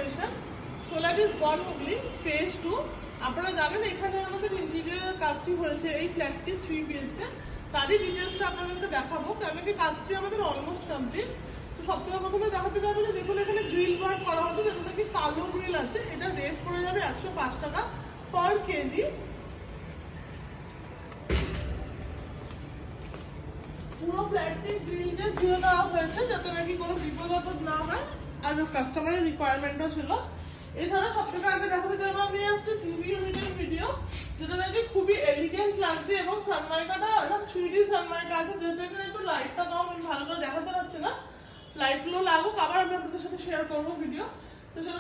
Location Solaris বন Hooghly phase 2। আপনারা জানেন এখানে আমাদের ইন্টেরিয়র কাজটি হয়েছে এই ফ্ল্যাটটি 3 BHK, তারই ডিটেলসটা আপনাদেরকে দেখাবো। কেন কি কাজটি আমাদের অলমোস্ট কমপ্লিট। তো সবথেকে প্রথমে দেখাতে যাবে যে দেখুন এখানে গ্রিল ওয়ার্ক করা হচ্ছে, যেটা নাকি কালো গ্রিল আছে। এটা রেট পড়ে যাবে 105 টাকা পার কেজি। পুরো ফ্ল্যাটটি গ্রিল দিয়ে দিয়ে দেওয়া হয়েছে যাতে নাকি কোনো বিপদ আপদ না হয়, আর কাস্টমারের রিকোয়ারমেন্টও ছিল। এছাড়া সবথেকে আগে দেখাতে যাবো আমি একটা টিভি ইউনিটের ভিডিও, যেটা নাকি খুবই এলিগেন্ট লাগছে এবং সানমাইকাটা একটা 3D সানমাইকা আছে। যেহেতু এখানে একটু লাইটটা কম, আমি ভালো করে দেখাতে পারছি না, লাইটগুলো লাগুক আবার আমি আপনাদের সাথে শেয়ার করবো ভিডিও। তো সেটা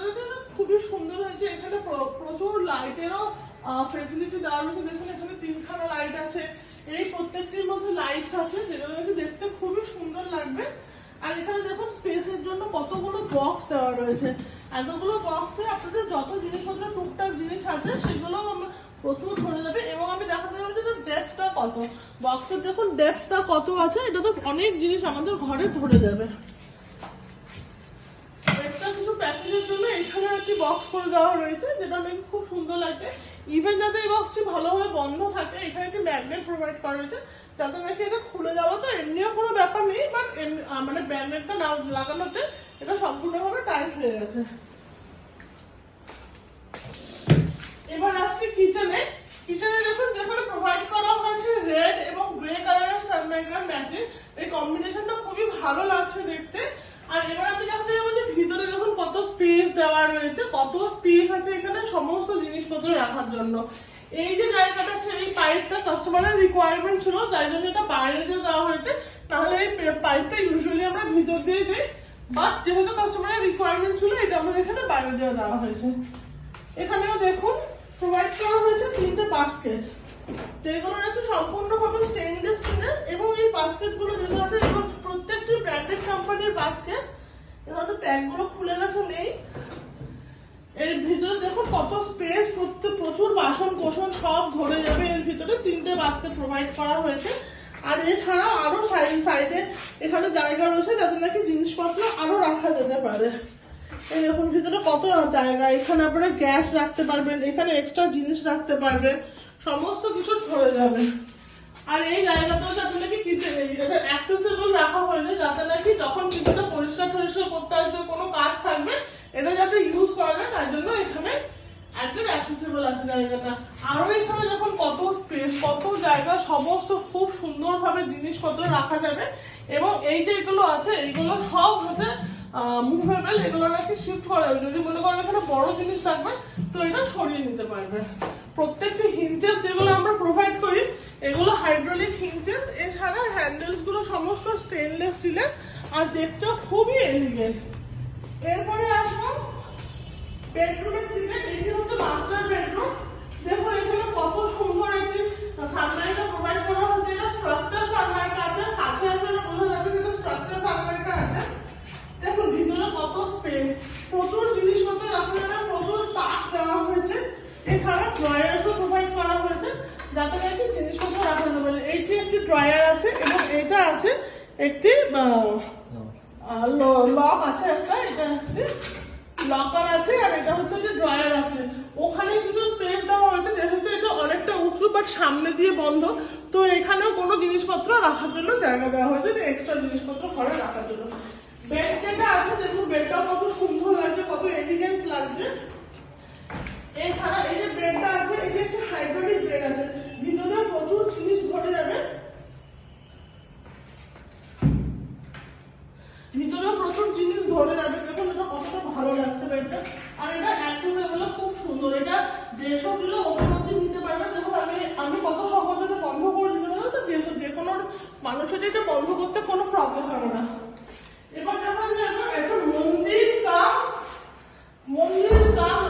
খুবই সুন্দর হয়েছে। এখানে প্রচুর লাইটেরও ফেসিলিটি দেওয়া রয়েছে। দেখুন এখানে 3খানা লাইট আছে, এই প্রত্যেকটির মধ্যে লাইটস আছে, যেগুলো নাকি দেখতে খুবই সুন্দর লাগবে। আর এখানে দেখুন স্পেসের জন্য কতগুলো বক্স দেওয়া রয়েছে। এতগুলো বক্সে আপনাদের যত জিনিসপত্র টুকটাক জিনিস আছে সেগুলো প্রচুর ধরে যাবে। এবং আমি দেখাতে যাবো যে ডেপথটা কত, বক্সের দেখুন ডেপথটা কত আছে। এটা তো অনেক জিনিস আমাদের ঘরে ধরে যাবে। কিছু প্যাসেজের জন্য এখানে একটি বক্স করে দেওয়া রয়েছে, যেটা নাকি খুব সুন্দর লাগছে। ইভেন যাতে এই বক্সটি ভালোভাবে বন্ধ থাকে, এখানে একটি ম্যাগনেট প্রোভাইড করা রয়েছে যাতে নাকি এটা খুলে যাওয়া তো এমনিও কোনো ব্যাপার নেই, বাট মানে ম্যাগনেটটা লাগানোতে এটা সম্পূর্ণভাবে টাইট হয়ে গেছে। এবার আসছি কিচেনে। কিচেনে দেখুন যেখানে প্রোভাইড করা হয়েছে রেড এবং গ্রে কালারের সানমাইকার ম্যাচিং, এই কম্বিনেশনটা খুবই ভালো লাগছে দেখতে। আর এবার আমি দেখাতে যাবো যে ভিতরে দেখুন কত স্পেস দেওয়া রয়েছে, কত স্পেস আছে এখানে সমস্ত জিনিসপত্র রাখার জন্য। এই যে জায়গাটা আছে, এই পাইপটা কাস্টমারের রিকোয়ারমেন্ট ছিল, তাই জন্য এটা বাইরে দিয়ে দেওয়া হয়েছে। তাহলে এই পাইপটা ইউজুয়ালি আমরা ভিতর দিয়ে দিই, বাট যেহেতু কাস্টমারের রিকোয়ারমেন্ট ছিল এটা আমাদের এখানে বাইরে দিয়ে দেওয়া হয়েছে। এখানেও দেখুন প্রোভাইড করা হয়েছে 3টে বাস্কেট, যেগুলো আছে সম্পূর্ণভাবে স্টেইনলেস স্টিলের। এবং এই বাস্কেট গুলো যেগুলো আছে এগুলো প্রত্যেকটি ব্র্যান্ডেড কোম্পানির বাস্কেট। এখানে ট্যাগগুলো খুলে গেছে নেই। এর ভিতরে দেখুন কত স্পেস, প্রচুর বাসন কোসন সব ধরে যাবে এর ভিতরে। 3টে বাস্কেট প্রোভাইড করা হয়েছে। আর এছাড়া আরো সাইডে এখানে জায়গা রয়েছে যাতে নাকি জিনিসপত্র আরো রাখা যেতে পারে। এই দেখুন ভিতরে কত জায়গা, এখানে আপনারা গ্যাস রাখতে পারবেন, এখানে এক্সট্রা জিনিস রাখতে পারবেন, সমস্ত কিছু ধরে যাবে। আর এই জায়গাটাও যাতে নাকি কিচেন এটা অ্যাক্সেসিবল রাখা হয়েছে, যাতে নাকি যখন কিচেনটা পরিষ্কার করতে আসবে, কোনো কাজ থাকবে, এটা যাতে ইউজ করা যায়, তাই জন্য এখানে একদম অ্যাক্সেসিবল আছে জায়গাটা। আরো এখানে দেখুন কত স্পেস, কত জায়গা, সমস্ত খুব সুন্দরভাবে জিনিসপত্র রাখা যাবে। এবং এই যে এগুলো আছে এগুলো সব হচ্ছে মুভেবল, এগুলো নাকি শিফট করা যাবে। যদি মনে করেন এখানে বড় জিনিস রাখবেন তো এটা সরিয়ে নিতে পারবেন। প্রত্যেকটি হিঞ্চেস যেগুলো আমরা প্রোভাইড করি এগুলো হাইড্রোলিক হিঞ্চেস। এছাড়া হ্যান্ডেলস গুলো সমস্ত স্টেনলেস স্টিলের, আর দেখতেও খুবই এলিগেন্ট। এরপরে আসবো বেডরুমের দিকে। এটি হচ্ছে মাস্টার বেডরুম। দেখুন এখানে কত সুন্দর একটি সানমাইকা প্রোভাইড করা হচ্ছে। এটা স্ট্রাকচার সানমাইকা আছে, কাছে আসলে বোঝা যাবে যে স্ট্রাকচার সানমাইকা আছে। দেখুন ভিতরে কত স্পেস, প্রচুর জিনিসপত্র রাখা যাবে, প্রচুর তাক দেওয়া হয়েছে। এছাড়া ড্রয়ারও প্রোভাইড করা হয়েছে যাতে নাকি জিনিসপত্র রাখা যেতে পারে। এইটি একটি ড্রয়ার আছে এবং এটা আছে একটি লক আছে, একটা এটা একটি লকার আছে, আর এটা হচ্ছে যে ড্রয়ার আছে। ওখানে কিছু স্পেস দেওয়া হয়েছে, যেহেতু এটা অনেকটা উঁচু বাট সামনে দিয়ে বন্ধ, তো এখানেও কোনো জিনিসপত্র রাখার জন্য জায়গা দেওয়া হয়েছে, যে এক্সট্রা জিনিসপত্র ঘরে রাখার জন্য। বেড যেটা আছে দেখুন বেডটাও কত সুন্দর লাগছে, কত এলিগেন্ট লাগছে। এছাড়া এই যে বেডটা আছে, এটা হচ্ছে হাইড্রোলিক বেড আছে, ভিতরে প্রচুর জিনিস ধরে যাবে, ভিতরেও প্রচুর জিনিস ধরে যাবে। দেখুন এটা কতটা ভালো লাগছে বেডটা। আর এটা অ্যাক্সেসিবল খুব সুন্দর, এটা 150 কিলো ওপর নিতে পারবে। দেখুন আমি কত সহজে বন্ধ করে দিতে পারবো, তো যে কোনো মানুষের এটা বন্ধ করতে কোনো প্রবলেম হবে না। এবার দেখুন যে একটা মন্দির কাম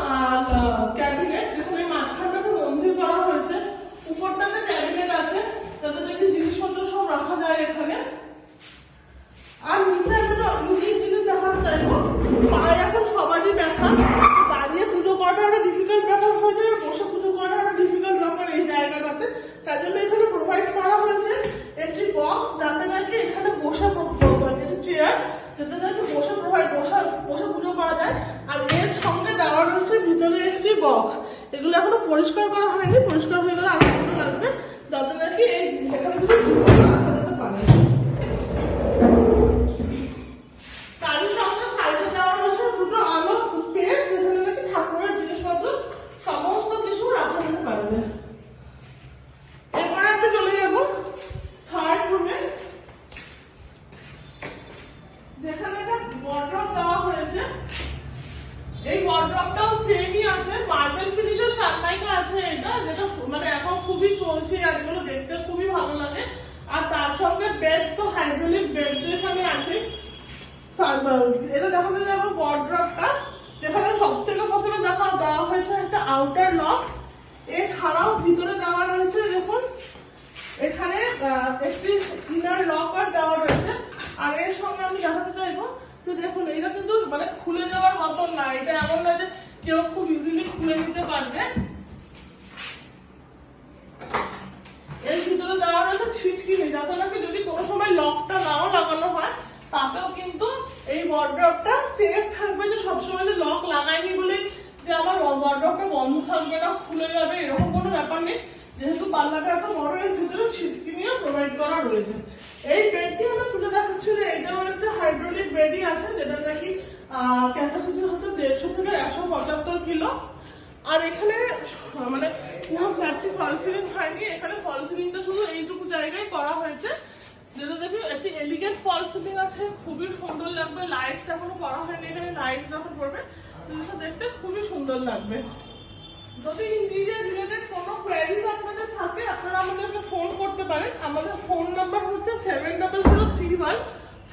ক্যাবিনেট। দেখুন এই মাঝখানটাতে মন্দির করা হয়েছে, উপরটাতে ক্যাবিনেট আছে যাতে নাকি জিনিসপত্র সব রাখা যায় এখানে। আর নিচে একটা ইউনিক জিনিস দেখাতে চাইবো, পায়ে এখন সবারই ব্যথা, দাঁড়িয়ে পুজো করাটা একটা ডিফিকাল্ট ব্যাপার হয়ে যায়, বসে পুজো করাটা একটা ডিফিকাল্ট ব্যাপার এই জায়গাটাতে। তাই জন্য এখানে প্রোভাইড করা হয়েছে একটি বক্স, যাতে নাকি এখানে বসে চেয়ার, যাতে নাকি বসে পুজো করা যায়। আর এর এগুলো এখনো পরিষ্কার করা হয়নি, পরিষ্কার হয়ে গেলে আরো ভালো লাগবে, যাতে নাকি এই এখানে কিছু জিনিসপত্র রাখা যেতে পারে। তারই সঙ্গে সাইডে যাওয়ার রয়েছে দুটো আলো স্পেস, যেখানে নাকি ঠাকুরের জিনিসপত্র সমস্ত কিছু রাখা যেতে পারবে। এরপরে আমি চলে যাবো থার্ড রুমে, যেখানে একটা ওয়ার্ড্রপ দেওয়া হয়েছে। এই ওয়ার্ড্রপটাও সেমই আছে, মার্বেল ফিনিশের সানমাইকা আছে এটা, যেটা মানে এখন খুবই চলছে আর এগুলো দেখতে খুবই ভালো লাগে। আর তার সঙ্গে বেড তো হাইড্রোলিক বেড তো এখানে আছে। এটা দেখাতে যাবো ওয়ার্ড্রপটা, যেখানে সব থেকে প্রথমে দেওয়া হয়েছে একটা আউটার লক। এছাড়াও ভিতরে দেওয়া রয়েছে দেখুন এখানে একটি ইনার লকার দেওয়া রয়েছে। আর এর সঙ্গে আমি দেখাতে চাইবো তো দেখুন এটা কিন্তু মানে খুলে যাওয়ার মতন না, এটা এমন না যে কেউ খুব ইজিলি খুলে নিতে পারবে। এর ভিতরে দেওয়া রয়েছে ছিটকিনি, যাতে নাকি যদি কোনো সময় লকটা নাও লাগানো হয় তাতেও কিন্তু এই ওয়ার্ড্রপটা সেফ থাকবে, যে সবসময় যে লক লাগাইনি বলে যে আমার ওয়ার্ড্রপটা বন্ধ থাকবে না, খুলে যাবে, এরকম কোনো ব্যাপার নেই। যেহেতু পাল্লাটা এত বড়, এর ভিতরে ছিটকিনিও প্রোভাইড করা রয়েছে। এই বেডটি আমরা তুলে দেখাচ্ছি যে এটাও একটা হাইড্রোলিক বেডই আছে, যেটা নাকি ক্যাপাসিটি হচ্ছে 150 থেকে 175 কিলো। আর এখানে মানে পুরো ফ্ল্যাটটি ফল সিলিং হয়নি, এখানে ফল সিলিংটা শুধু এইটুকু জায়গায় করা হয়েছে, যেটা দেখি একটি এলিগেন্ট ফল সিলিং আছে, খুবই সুন্দর লাগবে। লাইটস এখনো করা হয়নি, এখানে লাইট যখন পড়বে জিনিসটা দেখতে খুবই সুন্দর লাগবে। যদি ইন্টেরিয়র রিলেটেড কোনো কোয়ারিজ আপনাদের থাকে আপনারা আমাদেরকে ফোন করতে পারেন। আমাদের ফোন নাম্বার হচ্ছে 7003